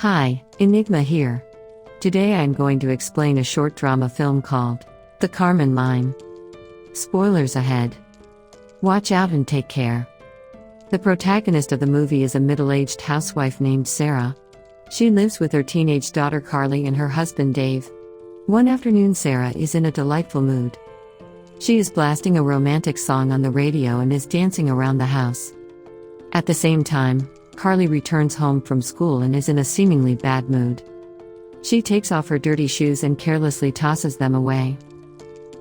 Hi, Enigma here. Today I'm going to explain a short drama film called The Karman Line. Spoilers ahead. Watch out and take care. The protagonist of the movie is a middle-aged housewife named Sarah. She lives with her teenage daughter Carly and her husband Dave. One afternoon, Sarah is in a delightful mood. She is blasting a romantic song on the radio and is dancing around the house. At the same time, Carly returns home from school and is in a seemingly bad mood. She takes off her dirty shoes and carelessly tosses them away.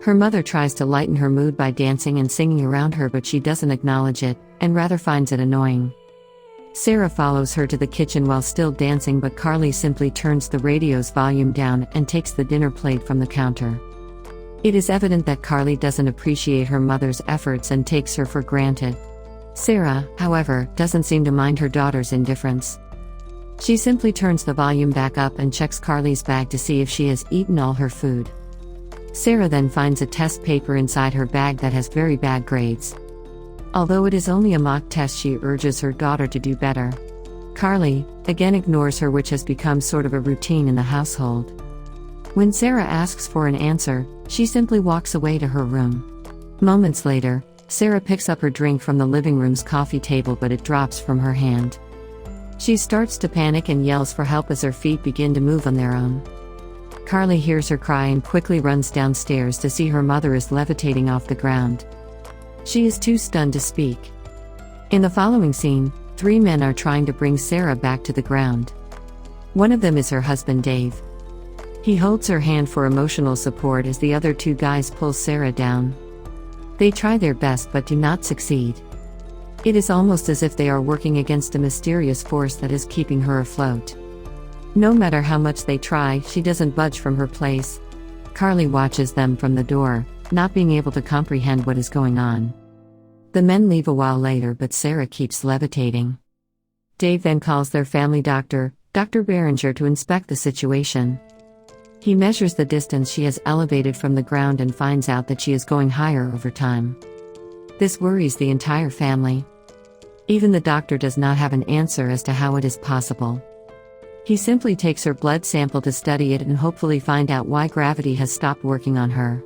Her mother tries to lighten her mood by dancing and singing around her, but she doesn't acknowledge it, and rather finds it annoying. Sarah follows her to the kitchen while still dancing, but Carly simply turns the radio's volume down and takes the dinner plate from the counter. It is evident that Carly doesn't appreciate her mother's efforts and takes her for granted. Sarah, however, doesn't seem to mind her daughter's indifference. She simply turns the volume back up and checks Carly's bag to see if she has eaten all her food. Sarah then finds a test paper inside her bag that has very bad grades. Although it is only a mock test, she urges her daughter to do better. Carly, again, ignores her, which has become sort of a routine in the household. When Sarah asks for an answer, she simply walks away to her room. Moments later, Sarah picks up her drink from the living room's coffee table, but it drops from her hand. She starts to panic and yells for help as her feet begin to move on their own. Carly hears her cry and quickly runs downstairs to see her mother is levitating off the ground. She is too stunned to speak. In the following scene, 3 men are trying to bring Sarah back to the ground. One of them is her husband Dave. He holds her hand for emotional support as the other 2 guys pull Sarah down. They try their best but do not succeed. It is almost as if they are working against a mysterious force that is keeping her afloat. No matter how much they try, she doesn't budge from her place. Carly watches them from the door, not being able to comprehend what is going on. The men leave a while later, but Sarah keeps levitating. Dave then calls their family doctor, Dr. Berenger, to inspect the situation. He measures the distance she has elevated from the ground and finds out that she is going higher over time. This worries the entire family. Even the doctor does not have an answer as to how it is possible. He simply takes her blood sample to study it and hopefully find out why gravity has stopped working on her.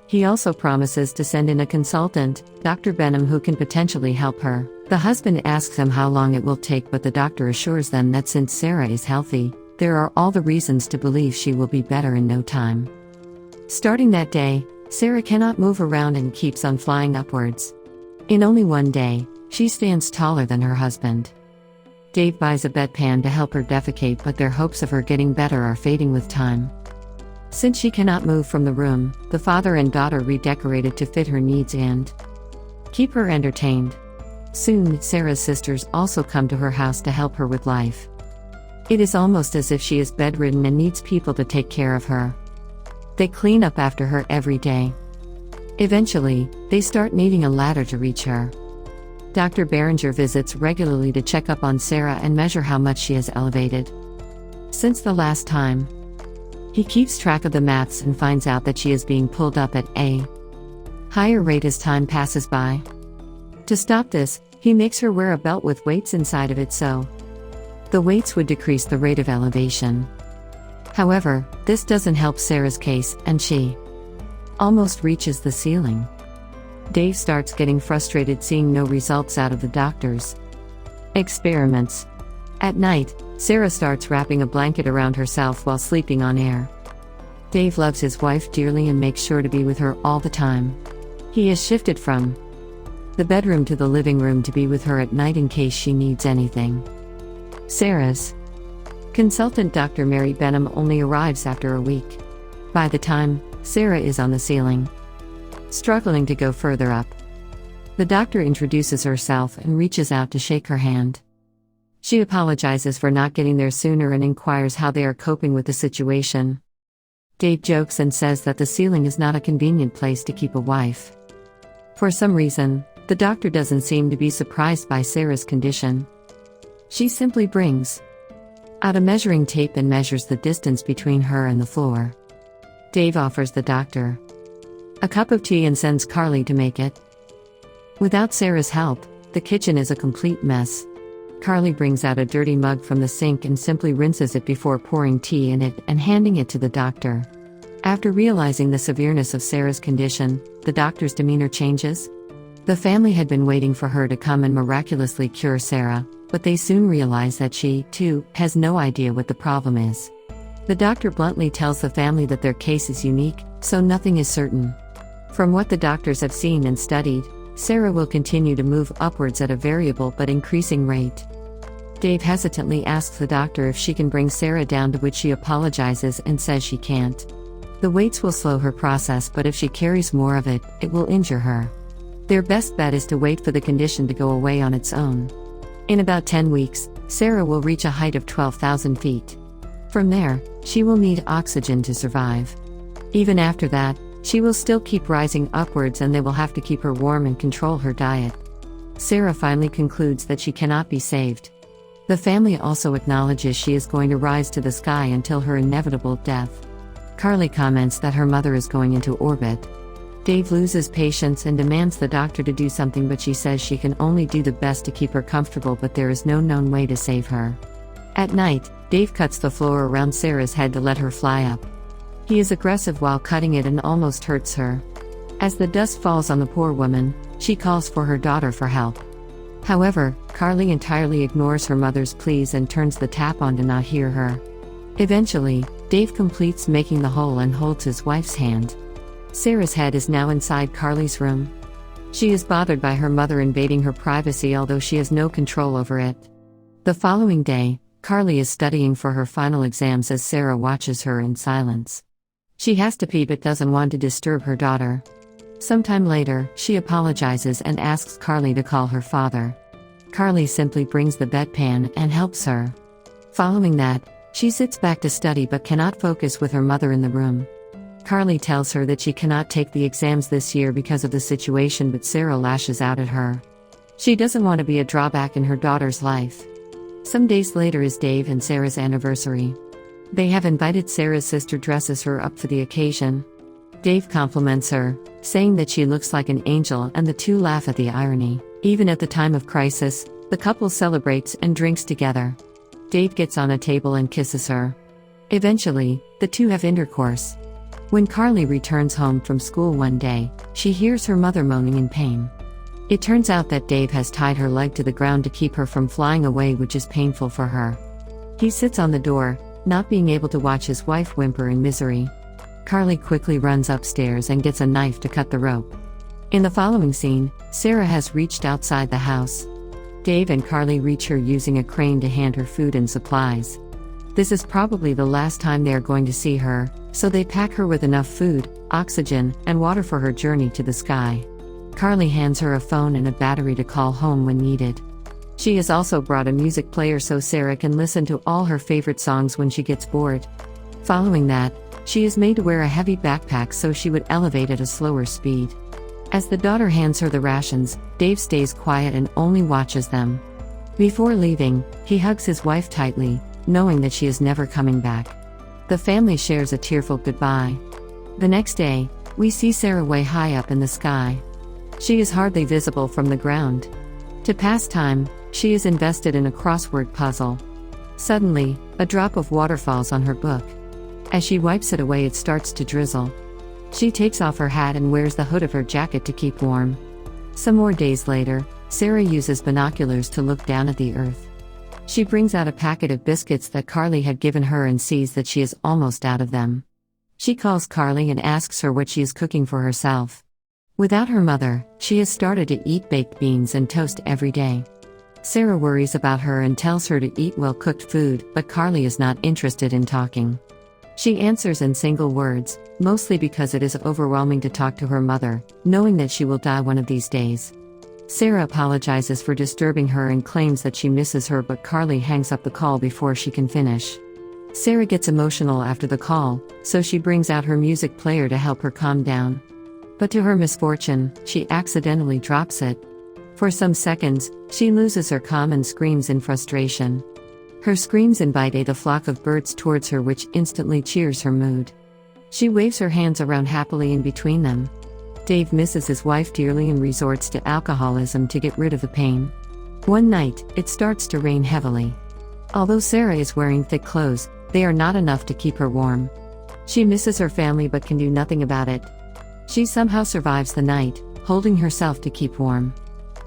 He also promises to send in a consultant, Dr. Benham, who can potentially help her. The husband asks him how long it will take, but the doctor assures them that since Sarah is healthy, there are all the reasons to believe she will be better in no time. Starting that day, Sarah cannot move around and keeps on flying upwards. In only one day, she stands taller than her husband. Dave buys a bedpan to help her defecate, but their hopes of her getting better are fading with time. Since she cannot move from the room, the father and daughter redecorate it to fit her needs and keep her entertained. Soon, Sarah's sisters also come to her house to help her with life. It is almost as if she is bedridden and needs people to take care of her. They clean up after her every day. Eventually, they start needing a ladder to reach her. Dr. Berenger visits regularly to check up on Sarah and measure how much she has elevated since the last time. He keeps track of the maths and finds out that she is being pulled up at a higher rate as time passes by. To stop this, he makes her wear a belt with weights inside of it so the weights would decrease the rate of elevation. However, this doesn't help Sarah's case, and she almost reaches the ceiling. Dave starts getting frustrated seeing no results out of the doctor's experiments. At night, Sarah starts wrapping a blanket around herself while sleeping on air. Dave loves his wife dearly and makes sure to be with her all the time. He has shifted from the bedroom to the living room to be with her at night in case she needs anything. Sarah's consultant, Dr. Mary Benham, only arrives after a week. By the time, Sarah is on the ceiling, struggling to go further up. The doctor introduces herself and reaches out to shake her hand. She apologizes for not getting there sooner and inquires how they are coping with the situation. Dave jokes and says that the ceiling is not a convenient place to keep a wife. For some reason, the doctor doesn't seem to be surprised by Sarah's condition. She simply brings out a measuring tape and measures the distance between her and the floor. Dave offers the doctor a cup of tea and sends Carly to make it. Without Sarah's help, the kitchen is a complete mess. Carly brings out a dirty mug from the sink and simply rinses it before pouring tea in it and handing it to the doctor. After realizing the severeness of Sarah's condition, the doctor's demeanor changes. The family had been waiting for her to come and miraculously cure Sarah, but they soon realize that she, too, has no idea what the problem is. The doctor bluntly tells the family that their case is unique, so nothing is certain. From what the doctors have seen and studied, Sarah will continue to move upwards at a variable but increasing rate. Dave hesitantly asks the doctor if she can bring Sarah down, to which she apologizes and says she can't. The weights will slow her process, but if she carries more of it, it will injure her. Their best bet is to wait for the condition to go away on its own. In about 10 weeks, Sarah will reach a height of 12,000 feet. From there, she will need oxygen to survive. Even after that, she will still keep rising upwards and they will have to keep her warm and control her diet. Sarah finally concludes that she cannot be saved. The family also acknowledges she is going to rise to the sky until her inevitable death. Carly comments that her mother is going into orbit. Dave loses patience and demands the doctor to do something, but she says she can only do the best to keep her comfortable, but there is no known way to save her. At night, Dave cuts the floor around Sarah's head to let her fly up. He is aggressive while cutting it and almost hurts her. As the dust falls on the poor woman, she calls for her daughter for help. However, Carly entirely ignores her mother's pleas and turns the tap on to not hear her. Eventually, Dave completes making the hole and holds his wife's hand. Sarah's head is now inside Carly's room. She is bothered by her mother invading her privacy, although she has no control over it. The following day, Carly is studying for her final exams as Sarah watches her in silence. She has to pee but doesn't want to disturb her daughter. Sometime later, she apologizes and asks Carly to call her father. Carly simply brings the bedpan and helps her. Following that, she sits back to study but cannot focus with her mother in the room. Carly tells her that she cannot take the exams this year because of the situation, but Sarah lashes out at her. She doesn't want to be a drawback in her daughter's life. Some days later is Dave and Sarah's anniversary. They have invited Sarah's sister, dresses her up for the occasion. Dave compliments her, saying that she looks like an angel, and the two laugh at the irony. Even at the time of crisis, the couple celebrates and drinks together. Dave gets on a table and kisses her. Eventually, the two have intercourse. When Carly returns home from school one day, she hears her mother moaning in pain. It turns out that Dave has tied her leg to the ground to keep her from flying away, which is painful for her. He sits on the door, not being able to watch his wife whimper in misery. Carly quickly runs upstairs and gets a knife to cut the rope. In the following scene, Sarah has reached outside the house. Dave and Carly reach her using a crane to hand her food and supplies. This is probably the last time they are going to see her, so they pack her with enough food, oxygen, and water for her journey to the sky. Carly hands her a phone and a battery to call home when needed. She has also brought a music player so Sarah can listen to all her favorite songs when she gets bored. Following that, she is made to wear a heavy backpack so she would elevate at a slower speed. As the daughter hands her the rations, Dave stays quiet and only watches them. Before leaving, he hugs his wife tightly, knowing that she is never coming back. The family shares a tearful goodbye. The next day, we see Sarah way high up in the sky. She is hardly visible from the ground. To pass time, she is invested in a crossword puzzle. Suddenly, a drop of water falls on her book. As she wipes it away, it starts to drizzle. She takes off her hat and wears the hood of her jacket to keep warm. Some more days later, Sarah uses binoculars to look down at the earth. She brings out a packet of biscuits that Carly had given her and sees that she is almost out of them. She calls Carly and asks her what she is cooking for herself. Without her mother, she has started to eat baked beans and toast every day. Sarah worries about her and tells her to eat well-cooked food, but Carly is not interested in talking. She answers in single words, mostly because it is overwhelming to talk to her mother, knowing that she will die one of these days. Sarah apologizes for disturbing her and claims that she misses her, but Carly hangs up the call before she can finish. Sarah gets emotional after the call, so she brings out her music player to help her calm down. But to her misfortune, she accidentally drops it. For some seconds, she loses her calm and screams in frustration. Her screams invite the flock of birds towards her, which instantly cheers her mood. She waves her hands around happily in between them. Dave misses his wife dearly and resorts to alcoholism to get rid of the pain. One night, it starts to rain heavily. Although Sarah is wearing thick clothes, they are not enough to keep her warm. She misses her family but can do nothing about it. She somehow survives the night, holding herself to keep warm.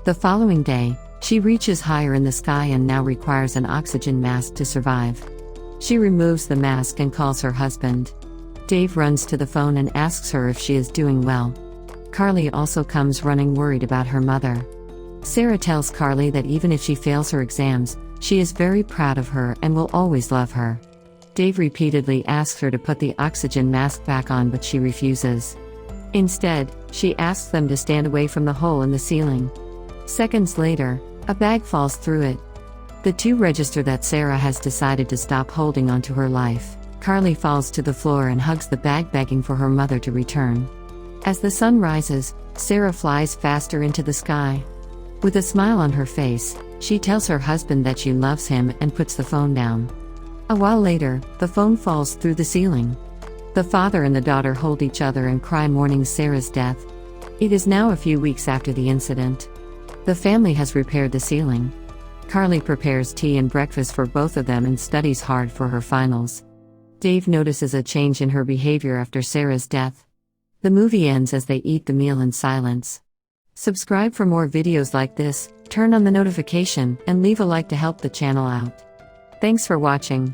The following day, she reaches higher in the sky and now requires an oxygen mask to survive. She removes the mask and calls her husband. Dave runs to the phone and asks her if she is doing well. Carly also comes running worried about her mother. Sarah tells Carly that even if she fails her exams, she is very proud of her and will always love her. Dave repeatedly asks her to put the oxygen mask back on, but she refuses. Instead, she asks them to stand away from the hole in the ceiling. Seconds later, a bag falls through it. The two register that Sarah has decided to stop holding on to her life. Carly falls to the floor and hugs the bag, begging for her mother to return. As the sun rises, Sarah flies faster into the sky. With a smile on her face, she tells her husband that she loves him and puts the phone down. A while later, the phone falls through the ceiling. The father and the daughter hold each other and cry, mourning Sarah's death. It is now a few weeks after the incident. The family has repaired the ceiling. Carly prepares tea and breakfast for both of them and studies hard for her finals. Dave notices a change in her behavior after Sarah's death. The movie ends as they eat the meal in silence. Subscribe for more videos like this, turn on the notification, and leave a like to help the channel out. Thanks for watching.